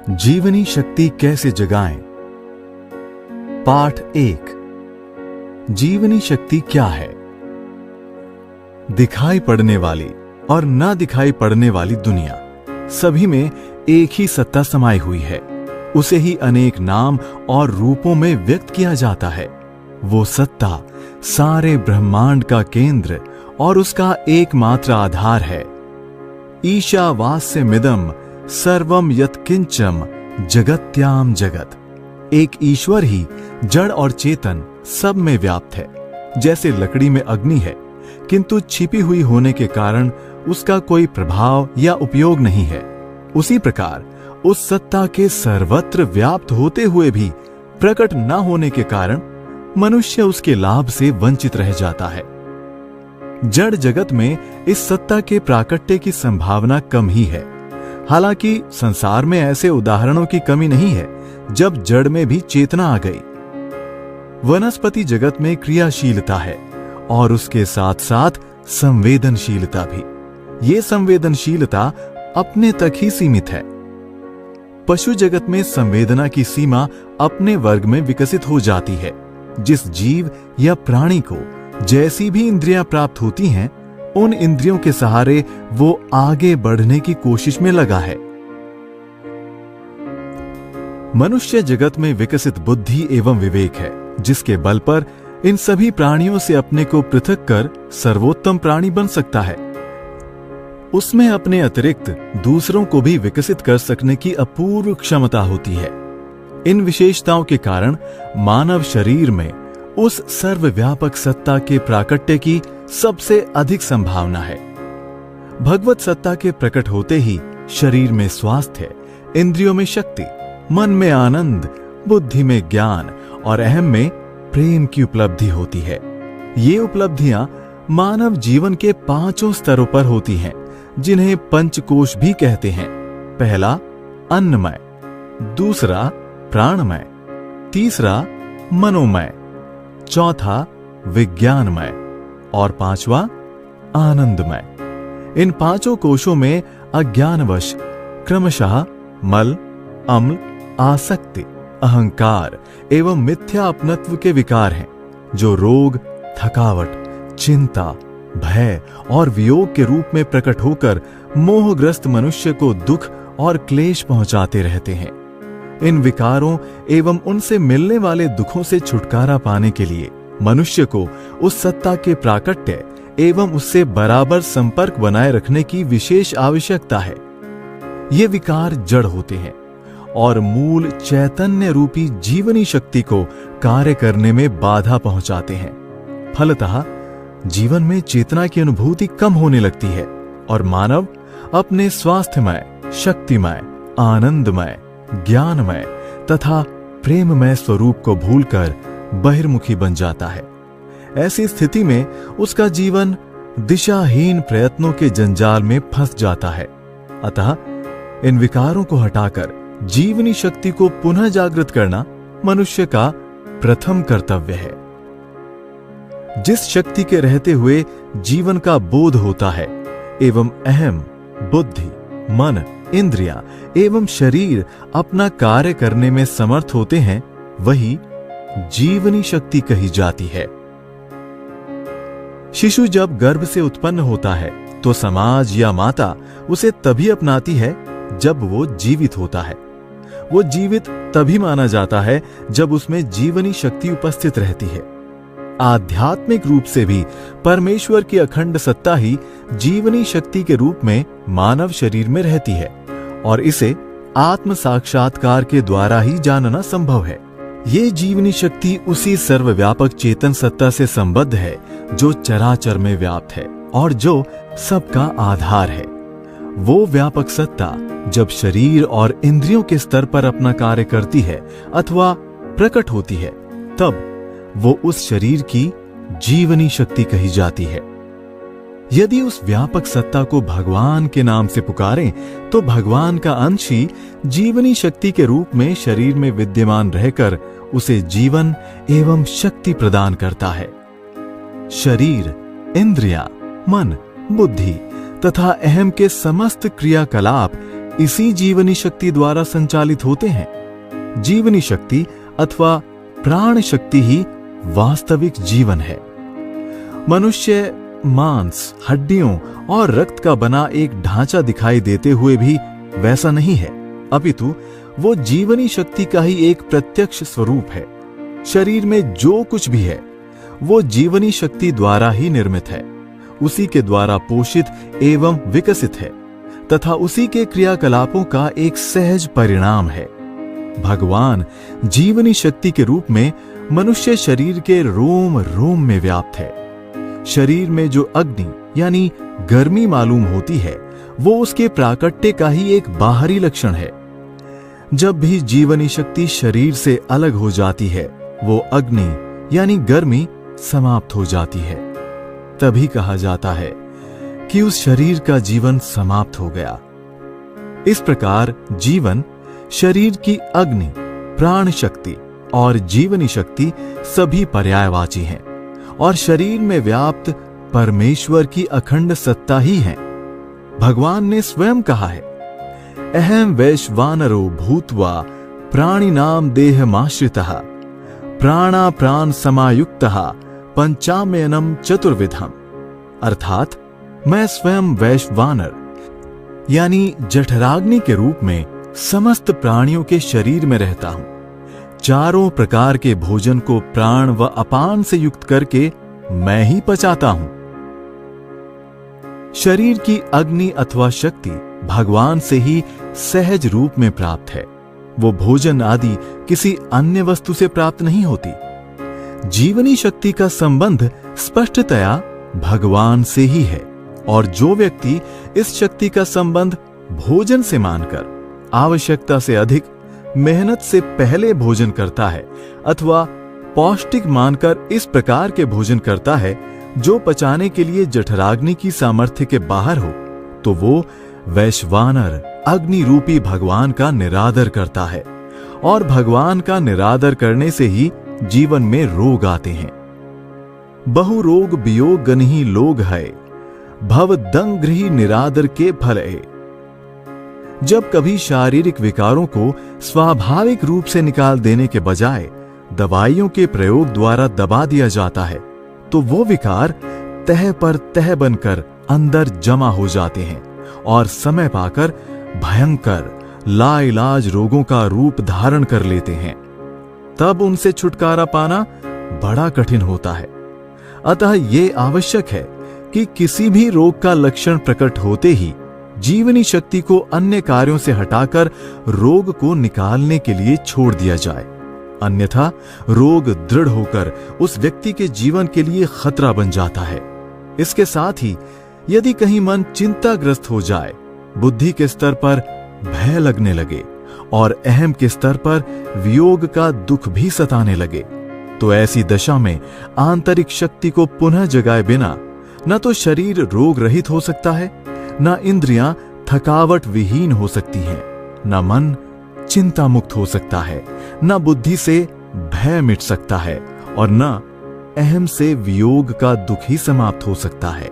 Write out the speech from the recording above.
जीवनी शक्ति कैसे जगाएं? पाठ 1। जीवनी शक्ति क्या है? दिखाई पड़ने वाली और ना दिखाई पड़ने वाली दुनिया, सभी में एक ही सत्ता समाई हुई है। उसे ही अनेक नाम और रूपों में व्यक्त किया जाता है। वो सत्ता सारे ब्रह्मांड का केंद्र और उसका एकमात्र आधार है। ईशावास्यमिदं सर्वम यत्किंचम जगत्याम जगत। एक ईश्वर ही जड़ और चेतन सब में व्याप्त है। जैसे लकड़ी में अग्नि है, किंतु छिपी हुई होने के कारण उसका कोई प्रभाव या उपयोग नहीं है, उसी प्रकार उस सत्ता के सर्वत्र व्याप्त होते हुए भी प्रकट न होने के कारण मनुष्य उसके लाभ से वंचित रह जाता है। जड़ जगत में इस सत्ता के प्राकट्य की संभावना कम ही है। हालांकि संसार में ऐसे उदाहरणों की कमी नहीं है जब जड़ में भी चेतना आ गई। वनस्पति जगत में क्रियाशीलता है और उसके साथ साथ संवेदनशीलता भी। ये संवेदनशीलता अपने तक ही सीमित है। पशु जगत में संवेदना की सीमा अपने वर्ग में विकसित हो जाती है। जिस जीव या प्राणी को जैसी भी इंद्रियां प्राप्त होती हैं, उन इंद्रियों के सहारे वो आगे बढ़ने की कोशिश में लगा है। मनुष्य जगत में विकसित बुद्धि एवं विवेक है, जिसके बल पर इन सभी प्राणियों से अपने को पृथक कर सर्वोत्तम प्राणी बन सकता है। उसमें अपने अतिरिक्त दूसरों को भी विकसित कर सकने की अपूर्व क्षमता होती है। इन विशेषताओं के कारण मानव शरीर में उस सर्वव्यापक सत्ता के प्राकट्य की सबसे अधिक संभावना है। भगवत सत्ता के प्रकट होते ही शरीर में स्वास्थ्य, इंद्रियों में शक्ति, मन में आनंद, बुद्धि में ज्ञान और अहम में प्रेम की उपलब्धि होती है। ये उपलब्धियां मानव जीवन के 5 स्तरों पर होती हैं, जिन्हें पंचकोश भी कहते हैं। पहला अन्नमय, दूसरा प्राणमय, तीसरा मनोमय, चौथा विज्ञानमय और 5वां आनंदमय। इन 5 कोशों में अज्ञानवश क्रमशः मल, अम्ल, आसक्ति, अहंकार एवं मिथ्या अपनत्व के विकार हैं, जो रोग, थकावट, चिंता, भय और वियोग के रूप में प्रकट होकर मोहग्रस्त मनुष्य को दुख और क्लेश पहुंचाते रहते हैं। इन विकारों एवं उनसे मिलने वाले दुखों से छुटकारा पाने के लिए मनुष्य को उस सत्ता के प्राकट्य एवं उससे बराबर संपर्क बनाए रखने की विशेष आवश्यकता है। ये विकार जड़ होते हैं और मूल चैतन्य रूपी जीवनी शक्ति को कार्य करने में बाधा पहुंचाते हैं। फलतः जीवन में चेतना की अनुभूति कम होने लगती है और मानव अपने स्वास्थ्यमय, शक्तिमय, आनंदमय, ज्ञानमय तथा प्रेममय स्वरूप को भूलकर बहिर्मुखी बन जाता है। ऐसी स्थिति में उसका जीवन दिशाहीन प्रयत्नों के जंजाल में फंस जाता है। अतः इन विकारों को हटाकर जीवनी शक्ति को पुनः जागृत करना मनुष्य का प्रथम कर्तव्य है। जिस शक्ति के रहते हुए जीवन का बोध होता है एवं अहम, बुद्धि, मन, इंद्रियां एवं शरीर अपना कार्य करने में समर्थ होते हैं, वही जीवनी शक्ति कही जाती है। शिशु जब गर्भ से उत्पन्न होता है तो समाज या माता उसे तभी अपनाती है जब वो जीवित होता है। वो जीवित तभी माना जाता है जब उसमें जीवनी शक्ति उपस्थित रहती है। आध्यात्मिक रूप से भी परमेश्वर की अखंड सत्ता ही जीवनी शक्ति के रूप में मानव शरीर में रहती है और इसे आत्म साक्षात्कार के द्वारा ही जानना संभव है। ये जीवनी शक्ति उसी सर्वव्यापक चेतन सत्ता से संबद्ध है जो चराचर में व्याप्त है और जो सबका आधार है। वो व्यापक सत्ता जब शरीर और इंद्रियों के स्तर पर अपना कार्य करती है अथवा प्रकट होती है, तब वो उस शरीर की जीवनी शक्ति कही जाती है। यदि उस व्यापक सत्ता को भगवान के नाम से पुकारें तो भगवान का अंश ही जीवनी शक्ति के रूप में शरीर में विद्यमान रहकर उसे जीवन एवं शक्ति प्रदान करता है। शरीर, इंद्रियां, मन, बुद्धि तथा अहम के समस्त क्रियाकलाप इसी जीवनी शक्ति द्वारा संचालित होते हैं। जीवनी शक्ति अथवा प्राण शक्ति ही वास्तविक जीवन है। मनुष्य मांस, हड्डियों और रक्त का बना एक ढांचा दिखाई देते हुए भी वैसा नहीं है, अपितु वो जीवनी शक्ति का ही एक प्रत्यक्ष स्वरूप है। शरीर में जो कुछ भी है वो जीवनी शक्ति द्वारा ही निर्मित है, उसी के द्वारा पोषित एवं विकसित है तथा उसी के क्रियाकलापों का एक सहज परिणाम है। भगवान जीवनी शक्ति के रूप में मनुष्य शरीर के रोम रोम में व्याप्त है। शरीर में जो अग्नि यानी गर्मी मालूम होती है वो उसके प्राकट्य का ही एक बाहरी लक्षण है। जब भी जीवनी शक्ति शरीर से अलग हो जाती है वो अग्नि यानी गर्मी समाप्त हो जाती है। तभी कहा जाता है कि उस शरीर का जीवन समाप्त हो गया। इस प्रकार जीवन, शरीर की अग्नि, प्राण शक्ति और जीवनी शक्ति सभी पर्यायवाची हैं और शरीर में व्याप्त परमेश्वर की अखंड सत्ता ही है। भगवान ने स्वयं कहा है, अहम वैश्वानरो भूत्वा प्राणिनाम देहमाश्रितः प्राणा प्राण समायुक्तः पंचामयनम चतुर्विधम। अर्थात मैं स्वयं वैश्वानर यानी जठराग्नि के रूप में समस्त प्राणियों के शरीर में रहता हूं। चारों प्रकार के भोजन को प्राण व अपान से युक्त करके मैं ही पचाता हूं। शरीर की अग्नि अथवा शक्ति भगवान से ही सहज रूप में प्राप्त है। वो भोजन आदि किसी अन्य वस्तु से प्राप्त नहीं होती। जीवनी शक्ति का संबंध स्पष्टतया भगवान से ही है और जो व्यक्ति इस शक्ति का संबंध भोजन से मानकर आवश्यकता से अधिक मेहनत से पहले भोजन करता है अथवा पौष्टिक मानकर इस प्रकार के भोजन करता है जो पचाने के लिए जठराग्नि की सामर्थ्य के बाहर हो, तो वो वैश्वानर अग्नि रूपी भगवान का निरादर करता है और भगवान का निरादर करने से ही जीवन में रोग आते हैं। बहु रोग वियोग गनहि लोग है, भव दंग गृही निरादर के फल है। जब कभी शारीरिक विकारों को स्वाभाविक रूप से निकाल देने के बजाय दवाइयों के प्रयोग द्वारा दबा दिया जाता है तो वो विकार तह पर तह बनकर अंदर जमा हो जाते हैं और समय पाकर भयंकर लाइलाज रोगों का रूप धारण कर लेते हैं। तब उनसे छुटकारा पाना बड़ा कठिन होता है। अतः ये आवश्यक है कि किसी भी रोग का लक्षण प्रकट होते ही जीवनी शक्ति को अन्य कार्यों से हटाकर रोग को निकालने के लिए छोड़ दिया जाए, अन्यथा रोग दृढ़ होकर उस व्यक्ति के जीवन के लिए खतरा बन जाता है। इसके साथ ही यदि कहीं मन चिंताग्रस्त हो जाए, बुद्धि के स्तर पर भय लगने लगे और अहम के स्तर पर वियोग का दुख भी सताने लगे, तो ऐसी दशा में आंतरिक शक्ति को पुनः जगाए बिना न तो शरीर रोग रहित हो सकता है, न इंद्रियां थकावट विहीन हो सकती हैं, न मन चिंता मुक्त हो सकता है, न बुद्धि से भय मिट सकता है और न अहम से वियोग का दुख ही समाप्त हो सकता है।